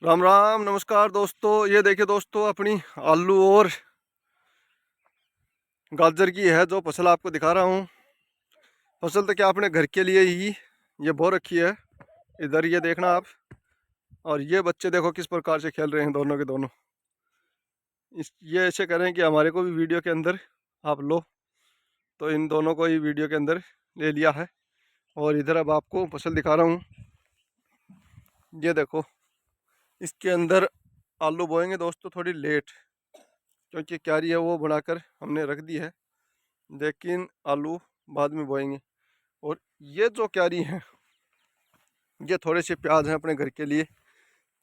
राम राम नमस्कार दोस्तों। ये देखिए दोस्तों, अपनी आलू और गाजर की है जो फसल आपको दिखा रहा हूँ। फसल तो क्या अपने घर के लिए ही ये बो रखी है। इधर ये देखना आप, और ये बच्चे देखो किस प्रकार से खेल रहे हैं, दोनों के दोनों। ये ऐसे करें कि हमारे को भी वीडियो के अंदर आप लो, तो इन दोनों को ही वीडियो के अंदर ले लिया है। और इधर अब आपको फसल दिखा रहा हूँ। ये देखो, इसके अंदर आलू बोएंगे दोस्तों थोड़ी लेट, क्योंकि क्यारी है वो बनाकर हमने रख दी है, लेकिन आलू बाद में बोएंगे। और ये जो क्यारी है, ये थोड़े से प्याज हैं अपने घर के लिए,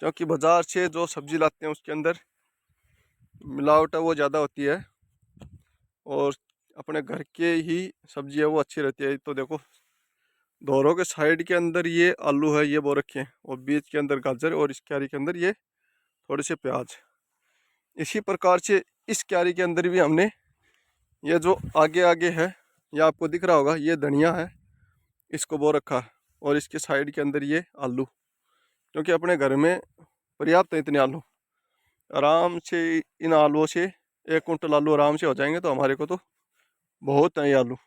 क्योंकि बाज़ार से जो सब्ज़ी लाते हैं उसके अंदर मिलावट है वो ज़्यादा होती है, और अपने घर के ही सब्ज़ी है वो अच्छी रहती है। तो देखो, दोनों के साइड के अंदर ये आलू है ये बो रखे हैं, और बीच के अंदर गाजर, और इस क्यारी के अंदर ये थोड़े से प्याज। इसी प्रकार से इस क्यारी के अंदर भी हमने ये जो आगे आगे है, ये आपको दिख रहा होगा, ये धनिया है, इसको बो रखा है। और इसके साइड के अंदर ये आलू, क्योंकि अपने घर में पर्याप्त है इतने आलू। आराम से इन आलूओं से 1 कुंटल आलू आराम से हो जाएंगे, तो हमारे को तो बहुत है ये आलू।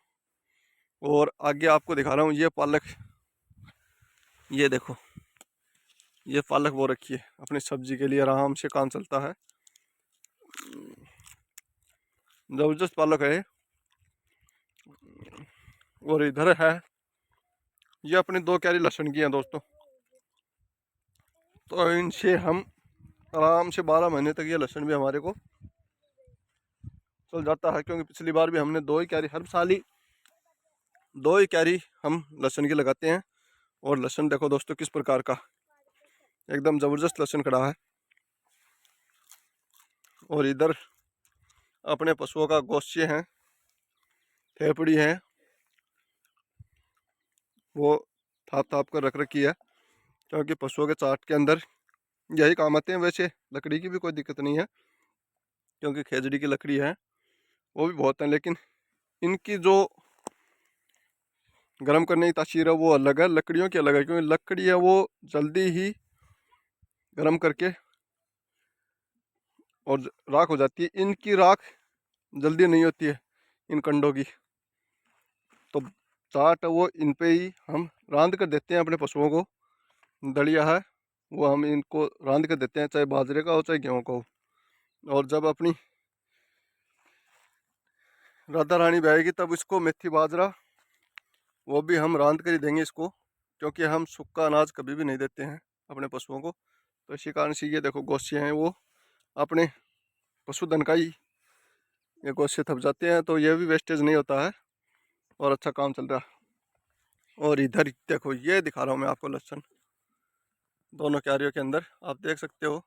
और आगे आपको दिखा रहा हूँ ये पालक। ये देखो, ये पालक बो रखी है, अपनी सब्जी के लिए आराम से काम चलता है। ज़बरदस्त पालक है। और इधर है, ये अपनी 2 क्यारी लहसुन की हैं दोस्तों। तो इनसे हम आराम से 12 महीने तक ये लहसुन भी हमारे को चल जाता है, क्योंकि पिछली बार भी हमने 2 ही क्यारी, हर साल ही 2 ही क्यारी हम लहसुन की लगाते हैं। और लहसुन देखो दोस्तों किस प्रकार का, एकदम ज़बरदस्त लहसुन खड़ा है। और इधर अपने पशुओं का गोश्त हैं, फेफड़ी हैं, वो थाप थाप कर रख रखी है, क्योंकि पशुओं के चाट के अंदर यही काम आते हैं। वैसे लकड़ी की भी कोई दिक्कत नहीं है, क्योंकि खेजड़ी की लकड़ी है वो भी बहुत है, लेकिन इनकी जो गर्म करने की तासीर है वो अलग है, लकड़ियों की अलग है। क्योंकि लकड़ी है वो जल्दी ही गर्म करके और राख हो जाती है, इनकी राख जल्दी नहीं होती है इन कंडों की। तो चाट है वो इन पे ही हम रांध कर देते हैं अपने पशुओं को। दलिया है वो हम इनको रांध कर देते हैं, चाहे बाजरे का हो चाहे गेहूँ का हो। और जब अपनी राधा रानी बहेगी तब इसको मेथी बाजरा वो भी हम रांध कर ही देंगे इसको, क्योंकि हम सूखा अनाज कभी भी नहीं देते हैं अपने पशुओं को। तो इसी कारण से ये देखो गोश्त हैं वो अपने पशुधन का ही ये गोश्त थप जाते हैं, तो ये भी वेस्टेज नहीं होता है और अच्छा काम चल रहा है। और इधर देखो, ये दिखा रहा हूँ मैं आपको लहसुन, दोनों क्यारियों के अंदर आप देख सकते हो,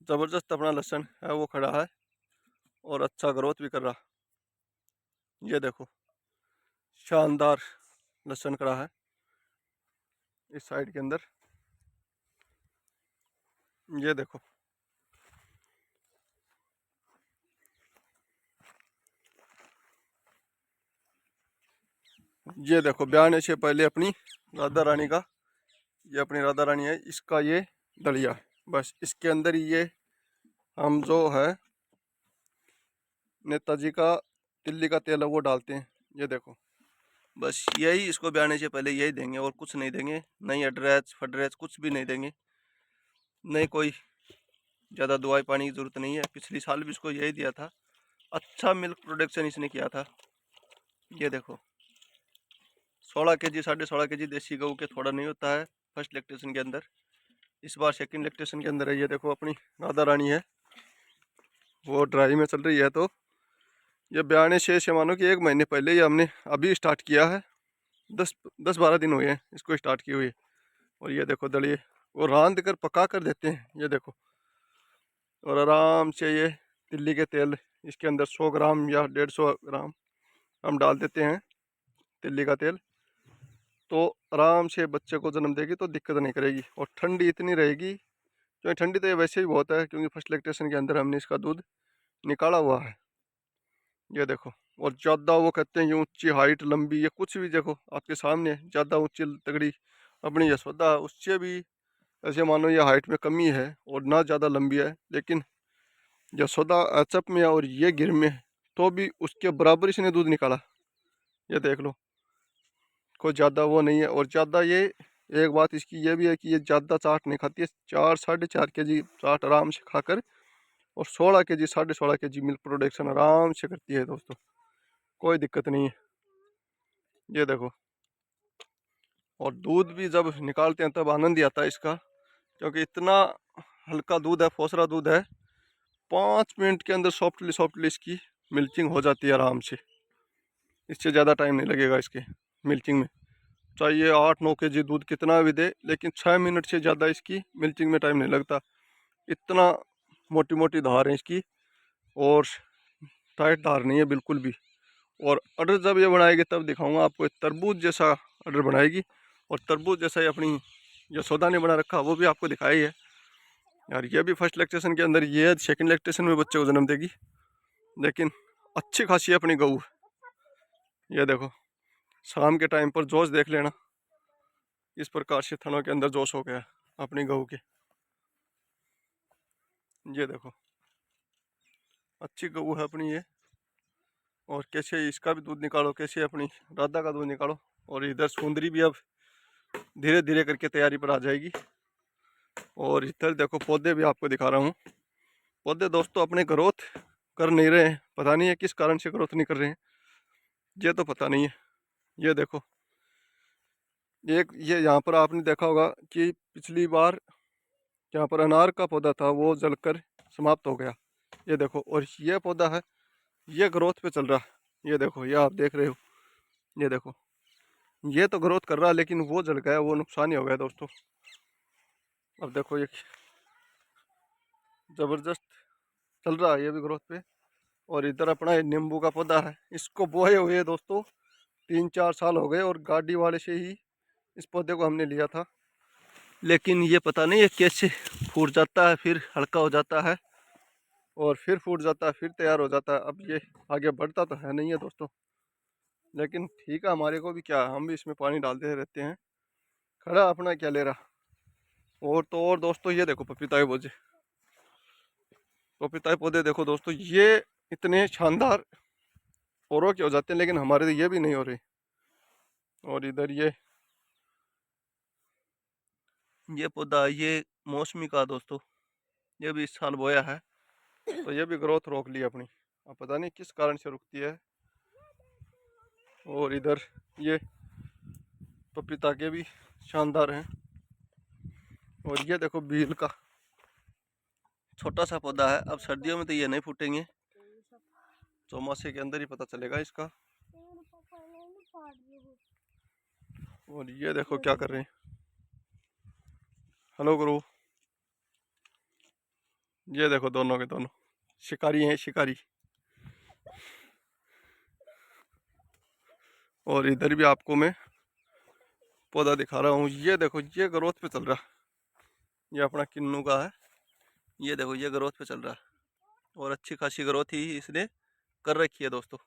ज़बरदस्त अपना लहसुन है वो खड़ा है और अच्छा ग्रोथ भी कर रहा। ये देखो, शानदार लहसुन खड़ा है इस साइड के अंदर। ये देखो, ये देखो, ब्याह से पहले अपनी राधा रानी का, ये अपनी राधा रानी है, इसका ये दलिया है। बस इसके अंदर ही ये हम जो है नेताजी का तिल्ली का तेल है वो डालते हैं। ये देखो, बस यही इसको ब्याने से पहले यही देंगे और कुछ नहीं देंगे, नहीं अडरैच फडरैच कुछ भी नहीं देंगे, नहीं कोई ज़्यादा दवाई पानी की ज़रूरत नहीं है। पिछली साल भी इसको यही दिया था, अच्छा मिल्क प्रोडक्शन इसने किया था। ये देखो, 16 kg 16.5 kg देसी गऊ के थोड़ा नहीं होता है फर्स्ट लैक्टेशन के अंदर, इस बार सेकंड लैक्टेशन के अंदर है। ये देखो, अपनी राधा रानी है वो ड्राई में चल रही है। तो ये बयाने से मानो कि 1 महीने पहले ही हमने अभी स्टार्ट किया है, 10-12 दिन हुए हैं इसको स्टार्ट किए हुए। और ये देखो दलिए वो रांध कर पका कर देते हैं। ये देखो, और आराम से ये तिल्ली के तेल इसके अंदर 100 ग्राम या 150 ग्राम हम डाल देते हैं तिल्ली का तेल। तो आराम से बच्चे को जन्म देगी तो दिक्कत नहीं करेगी, और ठंडी इतनी रहेगी, क्योंकि ठंडी तो ये वैसे ही बहुत है, क्योंकि फर्स्ट लैक्टेशन के अंदर हमने इसका दूध निकाला हुआ है। ये देखो, और ज़्यादा वो कहते हैं ये ऊंची हाइट लंबी, ये कुछ भी देखो आपके सामने, ज़्यादा ऊंची तगड़ी अपनी यशोदा उससे भी ऐसे मानो ये हाइट में कमी है और ना ज़्यादा लंबी है, लेकिन यशोदा एचएफ में और ये गिर में तो भी उसके बराबर इसने दूध निकाला। ये देख लो, कोई ज़्यादा वो नहीं है। और ज़्यादा ये एक बात इसकी ये भी है कि ये ज़्यादा चाट नहीं खाती है। 4-4.5 kg चाट आराम से खाकर और 16 kg 16.5 kg मिल्क प्रोडक्शन आराम से करती है दोस्तों, कोई दिक्कत नहीं है। ये देखो, और दूध भी जब निकालते हैं तब आनंद ही आता है इसका, क्योंकि इतना हल्का दूध है, फोसरा दूध है। 5 मिनट के अंदर सॉफ्टली सॉफ्टली इसकी मिल्चिंग हो जाती है आराम से। इससे ज़्यादा टाइम नहीं लगेगा इसके मिल्चिंग में। चाहिए 8-9 kg दूध कितना भी दे, लेकिन 6 मिनट से ज़्यादा इसकी मिल्चिंग में टाइम नहीं लगता। इतना मोटी मोटी धार है इसकी, और टाइट धार नहीं है बिल्कुल भी। और अडर जब ये बनाएगी तब दिखाऊंगा आपको, तरबूज जैसा अडर बनाएगी। और तरबूज जैसा ही अपनी यशोदा ने बना रखा वो भी आपको दिखाई है यार। ये भी फर्स्ट लैक्टेशन के अंदर, ये सेकंड लैक्टेशन में बच्चे को जन्म देगी, लेकिन अच्छी खासी अपनी गऊ। ये देखो, शाम के टाइम पर जोश देख लेना, इस प्रकार से थनों के अंदर जोश हो गया अपनी गऊ के। ये देखो, अच्छी गऊ है अपनी ये। और कैसे इसका भी दूध निकालो, कैसे अपनी राधा का दूध निकालो। और इधर सुंदरी भी अब धीरे धीरे करके तैयारी पर आ जाएगी। और इधर देखो, पौधे भी आपको दिखा रहा हूँ। पौधे दोस्तों अपने ग्रोथ कर नहीं रहे हैं, पता नहीं है किस कारण से ग्रोथ नहीं कर रहे हैं, ये तो पता नहीं है। ये देखो, एक ये यहाँ पर आपने देखा होगा कि पिछली बार यहाँ पर अनार का पौधा था, वो जलकर समाप्त हो गया। ये देखो, और ये पौधा है, ये ग्रोथ पे चल रहा है। ये देखो, ये आप देख रहे हो, ये देखो, ये तो ग्रोथ कर रहा है, लेकिन वो जल गया, वो नुकसान ही हो गया दोस्तों। अब देखो, ये ज़बरदस्त चल रहा है ये भी ग्रोथ पे। और इधर अपना ये नींबू का पौधा है, इसको बोए हुए दोस्तों 3-4 साल हो गए, और गाड़ी वाले से ही इस पौधे को हमने लिया था। लेकिन ये पता नहीं ये कैसे फूट जाता है, फिर हल्का हो जाता है, और फिर फूट जाता है, फिर तैयार हो जाता है। अब ये आगे बढ़ता तो है नहीं है दोस्तों, लेकिन ठीक है, हमारे को भी क्या, हम भी इसमें पानी डालते रहते हैं। खड़ा अपना क्या ले रहा। और तो और दोस्तों, ये देखो पपीता के पौधे, पपीता के पौधे देखो दोस्तों, ये इतने शानदार औरों के हो जाते हैं, लेकिन हमारे तो ये भी नहीं हो रहे। और इधर ये पौधा, ये मौसमी का दोस्तों, ये भी इस साल बोया है, तो ये भी ग्रोथ रोक ली अपनी। अब पता नहीं किस कारण से रुकती है। और इधर ये पपीता के भी शानदार हैं। और ये देखो, बील का छोटा सा पौधा है। अब सर्दियों में तो ये नहीं फूटेंगे, चौमासे के अंदर ही पता चलेगा इसका। और ये देखो क्या कर रहे हैं, हेलो गुरु। ये देखो, दोनों के दोनों शिकारी हैं, शिकारी। और इधर भी आपको मैं पौधा दिखा रहा हूँ। ये देखो, ये ग्रोथ पे चल रहा है, ये अपना किन्नू का है। ये देखो, ये ग्रोथ पे चल रहा है, और अच्छी खासी ग्रोथ ही इसने कर रखी है दोस्तों।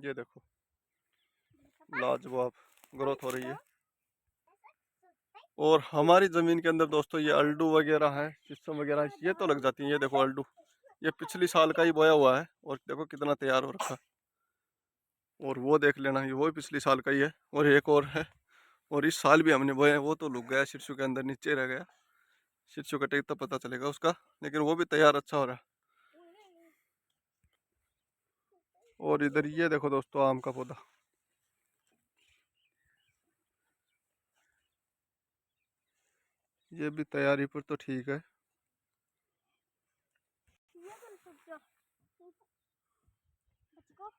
ये देखो, लाजवाब ग्रोथ हो रही है। और हमारी ज़मीन के अंदर दोस्तों ये अल्डू वगैरह है, शीशम वगैरह, ये तो लग जाती है। ये देखो अल्डू, ये पिछली साल का ही बोया हुआ है, और देखो कितना तैयार हो रखा है। और वो देख लेना, ये वो भी पिछली साल का ही है। और एक और है, और इस साल भी हमने बोया है, वो तो लुक गया शीर्षु के अंदर, नीचे रह गया। शीर्षु कटेगा तब पता चलेगा उसका, लेकिन वो भी तैयार अच्छा हो रहा है। और इधर ये देखो दोस्तों, आम का पौधा, ये भी तैयारी पर तो ठीक है।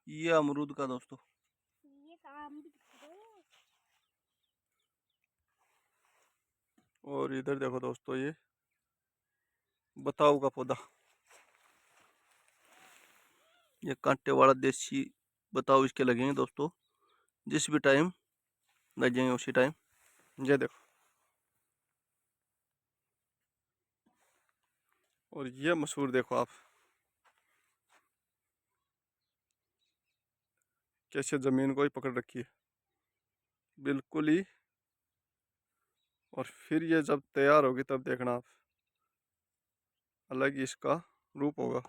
ये अमरूद का दोस्तों, और इधर देखो दोस्तों, ये बताऊ का पौधा, ये कांटे वाला देसी बताऊ इसके लगेंगे दोस्तों, जिस भी टाइम लग जाएंगे उसी टाइम। ये देखो, और ये मसूर देखो आप, कैसे ज़मीन को ही पकड़ रखी है, बिल्कुल ही और फिर ये जब तैयार होगी तब देखना आप, अलग ही इसका रूप होगा।